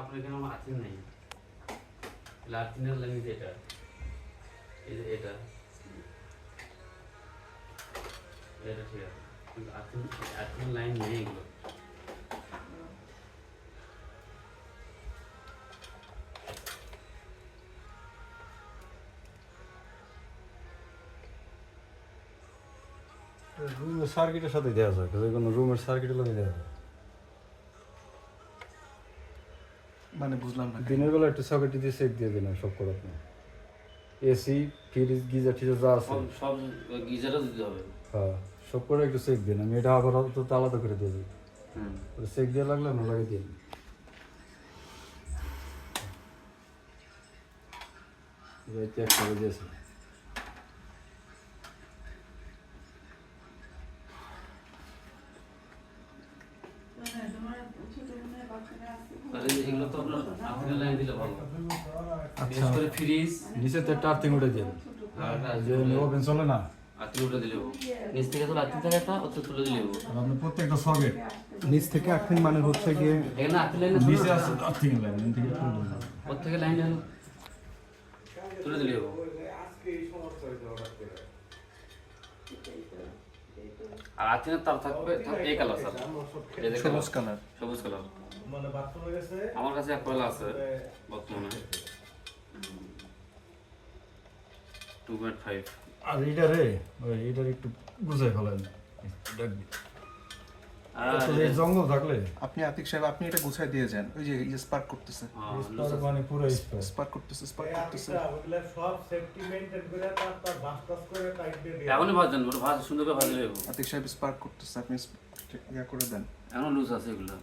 আপনার এখানে আমার আর্থিং নেই, আর্থিংয়ের লাইন এটা, এই যে এটা এটা ঠিক আছে, কিন্তু আর্থিং লাইন নেই এগুলো। রুমের সার্কিটের সাথে দেওয়া যায়, যে কোনো রুমের সার্কিটের লাগে দেওয়া যায়। মানে বুঝলাম না। দিনের বেলা একটু সকেট দিয়ে সেট দিয়ে দিন সব করার না। এসি ফ্রিজ গিজার টিজার যা আছে সব গিজারও দিতে হবে। হ্যাঁ, সব করে একটু সেক দিন। আমি এটা আবার তো আলাদা করে দিয়ে দিই। সেক দিয়ে লাগলে আমরা লাগিয়ে দিই। এটা একটা বেজে আছে। এগুলো তো আপনার আর্থিংয়ের লাইন দিলে ভালো। আচ্ছা, ফ্রিজ নিচে তো একটা আর্থিং উঠে দিন, যে ওভেন চলে না, আর্থিং উঠে দিলে নিচ থেকে তো আর্থিং থাকে একটা, ওটা তুলে দিলে আর আপনি প্রত্যেকটা সকেট নিচ থেকে আর্থিং মানে হচ্ছে গিয়ে এখানে আর্থিং লাইন নিচে আছে আর্থিং লাইন থেকে প্রত্যেকে লাইন তুলে দিলে আর আর্থিংয়ের তার থাকবে এই কালার স্যার, সবুজ কালার। সবুজ কালার আমার কাছে এক কয়লা আছে বর্তমানে 2.5। আর এইটা রে এইটার একটু বুঝাই ফেলেন। জঙ্গল থাকলে আপনি আতিক সাহেব আপনি এটা গুছাই দিয়ে যান। ওই যে স্পার্ক করতেছে, মানে পুরো স্পার্ক করতেছে। সব সেফটি মেইনটেইন করে তার বাস্টাস করে টাইট দিয়ে দিই। এখনই ভাজেন, ওটা ভাজ সুন্দর করে ভাজলে হবে। আতিক সাহেব স্পার্ক করতেছে, আপনি ইয়া করে দেন। এখনো লুজ আছে এগুলো,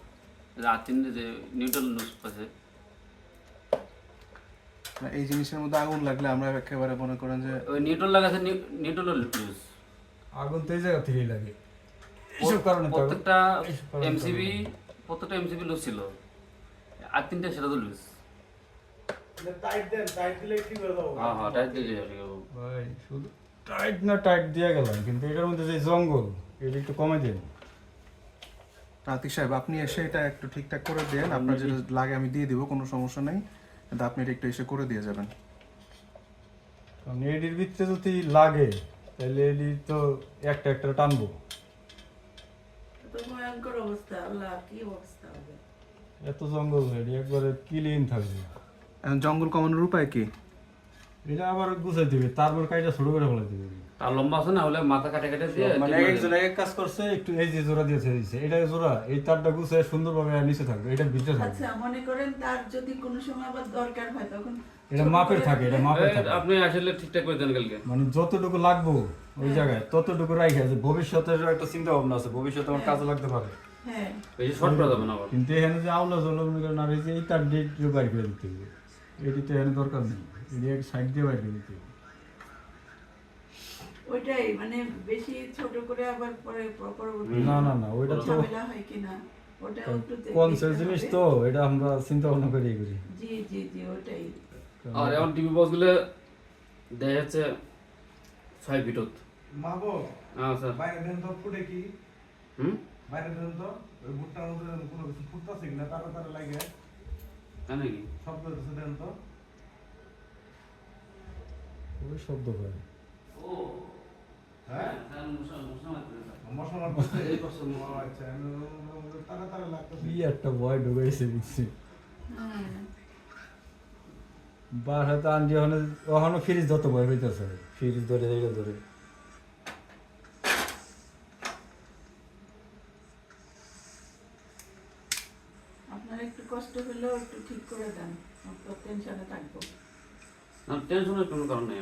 আর্থিং যে নিউট্রাল লুজ আছে। এই জিনিসের মধ্যে আগুন লাগলে আমরা একেবারে মনে করেন যে ওই নিউট্রাল লাগাছে, নিউট্রাল লুজ। আগুন তো এই জায়গা থেকেই লাগে। এইসব কারণে তো প্রত্যেকটা এমসিবি লুজ ছিল, আর তিনটা সেটা তো লুজ। টাইট দেন, টাইট দিলে ঠিক হয়ে যাবে। হ্যাঁ টাইট দিয়ে ভাই শুধু টাইট না টাইট দিয়ে গেলাম, কিন্তু এটার মধ্যে যে জঙ্গল এটা একটু কমে দিন। আতিক সাহেব আপনি এসে এটা একটু ঠিকঠাক করে দেন। আপনার যেটা লাগে আমি দিয়ে দিব, কোনো সমস্যা নেই, কিন্তু আপনি এটা একটু এসে করে দিয়ে যাবেন। কারণ এডির ভিতরে যদি লাগে তাহলে এডি তো একটা একটা টানবো। তো ভয়ঙ্কর অবস্থা, আল্লাহ কি অবস্থা হবে। এত জঙ্গল এডি একবারে ক্লিন থাকবে। এখন জঙ্গল কমানোর উপায় কি? এটা আবার গুছাই দিবে, তারপর কাইটা ছোট করে ফেলে দিবে। তার লম্বা আছে না হলে মাথা কাটে কাটে দিয়ে মানে একজন এক কাজ করছে, একটু এই যে জোড়া দিয়েছে দিয়েছে, এটা জোড়া এই তারটা গুছায় সুন্দরভাবে নিচে থাকবে, এটা ভিতরে থাকবে। আচ্ছা মনে করেন তার যদি কোনো সময় আবার দরকার হয় তখন এটা মাপের থাকে, এটা মাপের থাকে। আপনি আসলে ঠিকঠাক করে দেন কালকে। মানে যতটুকু লাগবো ওই জায়গায় ততটুকু রাখে আছে। ভবিষ্যতের একটা চিন্তা ভাবনা আছে, ভবিষ্যতে আমার কাজে লাগতে পারে। হ্যাঁ এই যে শর্ট করা যাবে না আবার। কিন্তু এখানে যে আউলা জল মনে করেন, আর এই যে এই তার ডেট বাইর করে দিতে হবে, এটি তো এখানে দরকার নেই, এটি এক সাইড দিয়ে বাইর করে দিতে হবে। ওইটাই মানে বেশি ছোট করে আবার পরে পরবর্তী না না না, ওইটা তো ঝামেলা হয় কিনা ওটা একটু কনসেপ্ট জিনিস তো, এটা আমরা চিন্তা ভাবনা করে করি। জি জি জি ওটাই। আর এখন টিভি বক্স গুলো দেখা যাচ্ছে 5 ফিট। মাহবুব, হ্যাঁ স্যার। বাইরে দেন তো ফুটে কি? বাইরে দেন তো ওই ভুট্টার মধ্যে কোনো কিছু ফুটতেছে কিনা তাড়াতাড়ি লাগে। তাই নাকি? শব্দ হচ্ছে দেন তো। ওই শব্দ হয়। হ্যাঁ মশলা মারতেছে। এই পাশে ও আচ্ছা, তাড়াতাড়ি লাগতেছে। কি একটা ভয় ঢুকাইছে দিচ্ছি। হ্যাঁ বার হয়তো আনজি ওখানে ফ্রিজ যত ভয় হইতেছে, ফ্রিজ ধরে এইটা ধরে। আপনার একটু কষ্ট হলেও একটু ঠিক করে দেন, আপনার টেনশনে থাকবো। না টেনশনের কোনো কারণ নেই।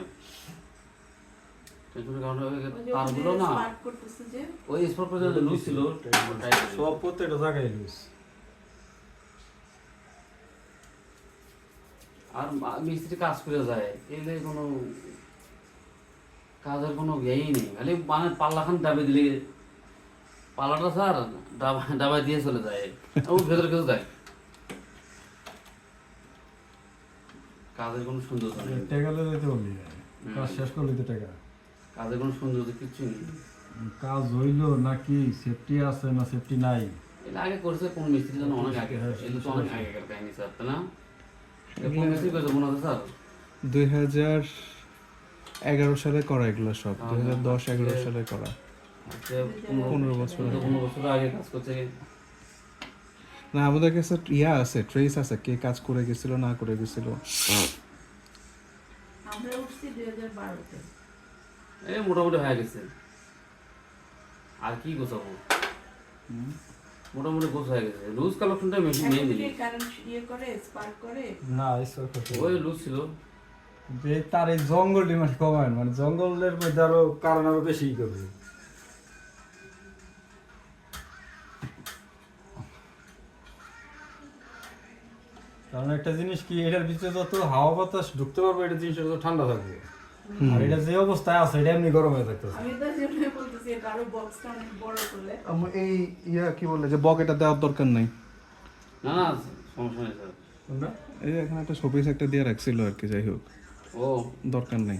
টেনশনের কারণ ওই যে তারগুলো না স্পার্ক করতেছে যে ওই স্পট পর্যন্ত লুজ ছিল। সব প্রত্যেকটা জায়গায় লুজ। আর মিস্ত্রি কাজ করে যায়, এলে কোনো কাজের কোনো ইয়েই নেই, খালি মানে পাল্লাখান ডাবে দিলে পাল্লাটা স্যার ডাবা দিয়ে চলে যায়, ও ভেতরে কেউ যায়। কাজের কোনো সৌন্দর্য নেই, টাকা লইলে তো বলি কাজ শেষ করলে তো টাকা। কাজের কোনো সৌন্দর্য কিচ্ছু নেই। কাজ হইলো নাকি সেফটি আছে না সেফটি নাই এর আগে করছে কোন মিস্ত্রি যেন অনেক আগে, এগুলো তো অনেক আগেকার কাহিনী স্যার, তাই না? এটা কোন মিস্ত্রি করেছে মনে হচ্ছে স্যার? 2011 সালে করা এগুলো সব, 2010-11 সালে করা। আচ্ছা, 15 বছর। 15 বছর আগে কাজ করছে। না আমাদের কাছে ইয়া আছে, ট্রেস আছে, কে কাজ করে গেছিল না করে গেছিল। আমরা উঠছি 2012-তে। এই মোটামুটি হয়ে গেছে, আর কি গোছাবো, মোটামুটি গোছ হয়ে গেছে। লুজ কালেকশনটা মেশিন এখন নেই, কি কারেন্ট ইয়ে করে, স্পার্ক করে? না ঈশ্বর কথা। ওই লুজ ছিল। যে তার এই জঙ্গল ডিমান্ড কমায়, মানে জঙ্গলের মধ্যে আরো কারণ আরো বেশি করবে। কারণ একটা জিনিস কি, এটার ভিতরে যত হাওয়া বাতাস ঢুকতে পারবে এটা জিনিসটা তত ঠান্ডা থাকবে। আর এটা যে অবস্থায় আছে এটা এমনি গরম হয়ে থাকতেছে। আমি তো সেটাই বলতেছি, এটা আরো বক্সটা অনেক বড় করলে। এই ইয়া কি বলে যে বক এটা দেওয়ার দরকার নাই। না না সমস্যা নেই স্যার। কোনটা? এই যে এখানে একটা শোপিস একটা দিয়ে রাখছিল আর কি, যাই হোক ও দরকার নাই।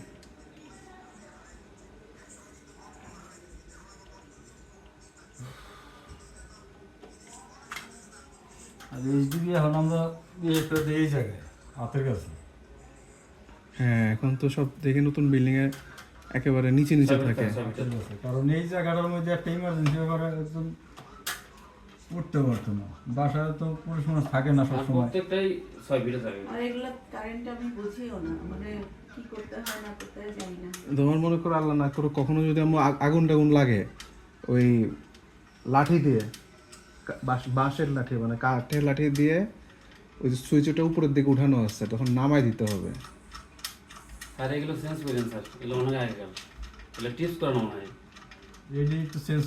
আর এইচডিবি এখন আমরা বিয়ে করে এই জায়গায় হাতের কাছে। হ্যাঁ এখন তো সব দেখে নতুন বিল্ডিং এ একেবারে নিচে নিচে থাকে। হাতের কাছে। কারণ এই জায়গাটার মধ্যে একটা ইমার্জেন্সি ব্যাপারে একদম উঠতে পারতো না। বাসায় তো পুরুষ মানুষ থাকে না আর সবসময়। প্রত্যেকটাই 6 ফিটে থাকে। আর এগুলা কারেন্ট আমি বুঝিও না, মানে কি করতে হয় না করতে হয় জানি না। তোমার মনে করো আল্লাহ না করো কখনো যদি আমার আগুন টাগুন লাগে, ওই লাঠি দিয়ে বাঁশের লাঠি মানে কাঠের লাঠি দিয়ে ওই যে সুইচটা উপরের দিকে উঠানো আছে, তখন নামাই দিতে হবে। আর এগুলো চেঞ্জ করেন স্যার, এগুলো অনেক আগেকার, এগুলো টিপস করানো হয়। এডি তো চেঞ্জ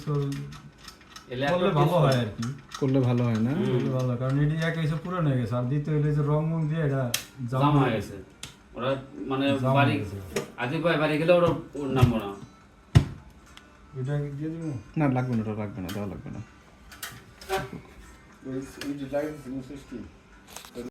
এগুলো করলে ভালো হয় আর কি। করলে ভালো হয় না? করলে ভালো হয়, কারণ এডি এক এসে পুরানো হয়ে গেছে। আর দ্বিতীয় হলে যে রং মং দিয়ে এটা জাম হয়ে গেছে। ওরা মানে জাম বাড়ি হয়ে গেছে। আদিব ভাই বাড়ি গেলে ওরা ওর নামবো না। এটা দিয়ে দিব। না লাগবে না, ওটা লাগবে না, দেওয়া লাগবে না। ওই যে লাইট সিস্টেম